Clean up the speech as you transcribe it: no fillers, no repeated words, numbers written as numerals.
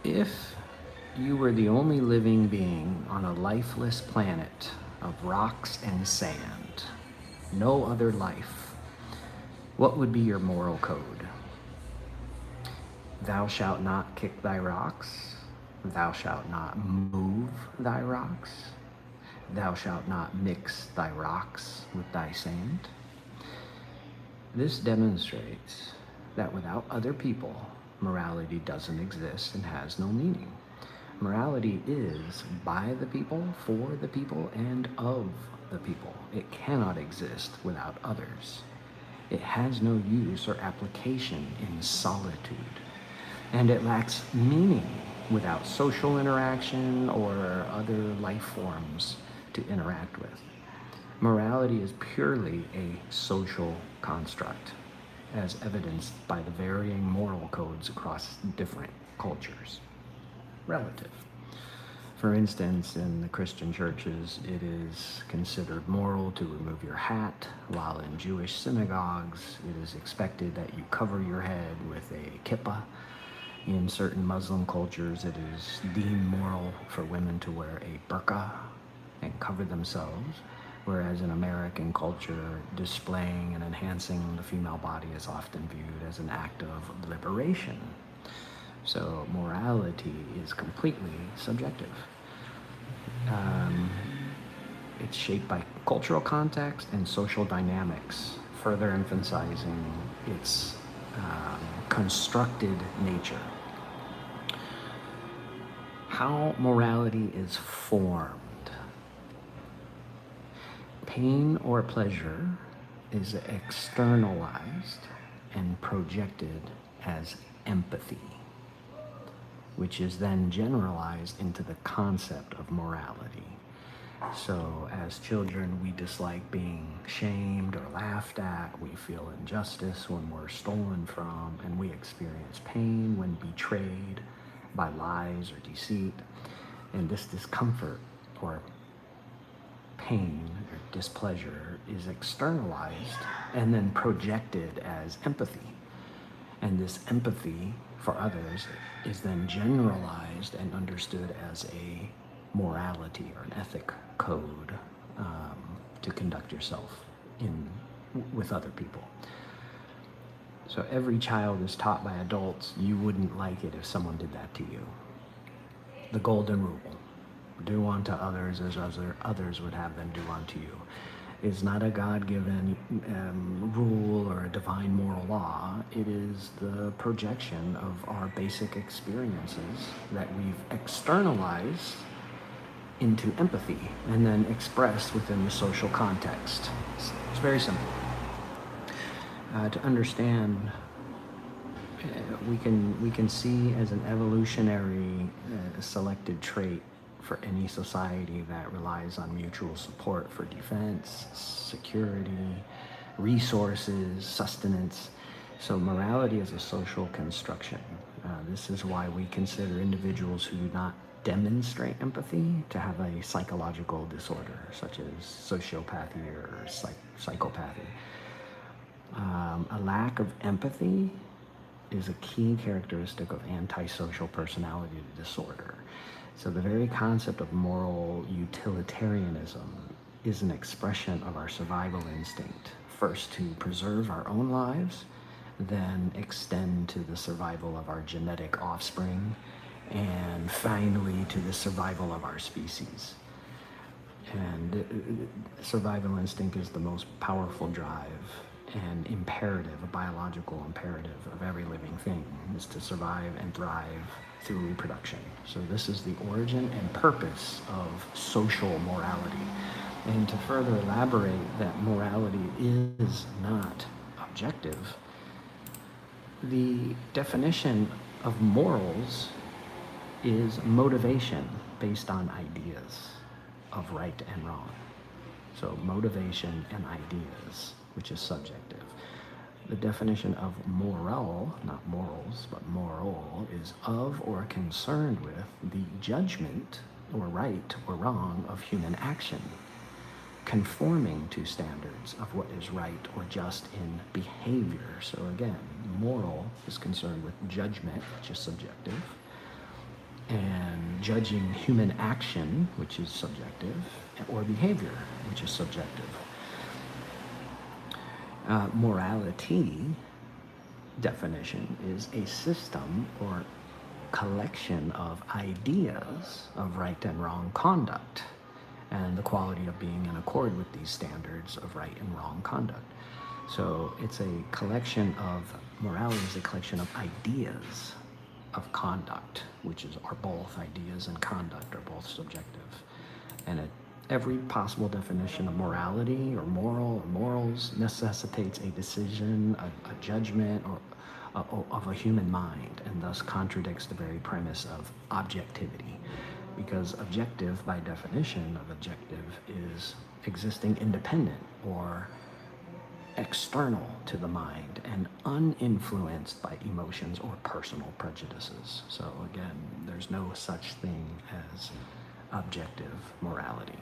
If you were the only living being on a lifeless planet of rocks and sand, no other life, what would be your moral code? Thou shalt not kick thy rocks. Thou shalt not move thy rocks. Thou shalt not mix thy rocks with thy sand. This demonstrates that without other people, morality doesn't exist and has no meaning. Morality is by the people, for the people, and of the people. It cannot exist without others. It has no use or application in solitude. And it lacks meaning without social interaction or other life forms to interact with. Morality is purely a social construct, as evidenced by the varying moral codes across different cultures. Relative. For instance, in the Christian churches, it is considered moral to remove your hat, while in Jewish synagogues, it is expected that you cover your head with a kippah. In certain Muslim cultures, it is deemed moral for women to wear a burqa and cover themselves, whereas in American culture, displaying and enhancing the female body is often viewed as an act of liberation. So morality is completely subjective. It's shaped by cultural context and social dynamics, further emphasizing its constructed nature. How morality is formed. Pain or pleasure is externalized and projected as empathy, which is then generalized into the concept of morality. So as children, we dislike being shamed or laughed at. We feel injustice when we're stolen from, and we experience pain when betrayed by lies or deceit. And this discomfort or pain or displeasure is externalized and then projected as empathy. And this empathy for others is then generalized and understood as a morality or an ethic code to conduct yourself with other people. So every child is taught by adults, you wouldn't like it if someone did that to you. The golden rule, do unto others as others would have them do unto you, is not a God-given rule or a divine moral law. It is the projection of our basic experiences that we've externalized into empathy and then expressed within the social context. It's very simple. To understand, we can see as an evolutionary selected trait for any society that relies on mutual support for defense, security, resources, sustenance. So morality is a social construction. This is why we consider individuals who do not demonstrate empathy to have a psychological disorder, such as sociopathy or psychopathy. A lack of empathy is a key characteristic of antisocial personality disorder. So the very concept of moral utilitarianism is an expression of our survival instinct, first to preserve our own lives, then extend to the survival of our genetic offspring, and finally to the survival of our species. And survival instinct is the most powerful drive and imperative, a biological imperative of every living thing, is to survive and thrive through reproduction. So this is the origin and purpose of social morality. And to further elaborate that morality is not objective, the definition of morals is motivation based on ideas of right and wrong. So motivation and ideas, which is subjective. The definition of moral, not morals, but moral, is of or concerned with the judgment or right or wrong of human action, conforming to standards of what is right or just in behavior. So again, moral is concerned with judgment, which is subjective, and judging human action, which is subjective, or behavior, which is subjective. Morality definition is a system or collection of ideas of right and wrong conduct and the quality of being in accord with these standards of right and wrong conduct. So it's a collection of, morality is a collection of ideas of conduct, which are both ideas and conduct are both subjective. And every possible definition of morality or moral or morals necessitates a decision, a judgment, or of a human mind, and thus contradicts the very premise of objectivity. Because objective, by definition of objective, is existing independent or external to the mind and uninfluenced by emotions or personal prejudices. So again, there's no such thing as objective morality.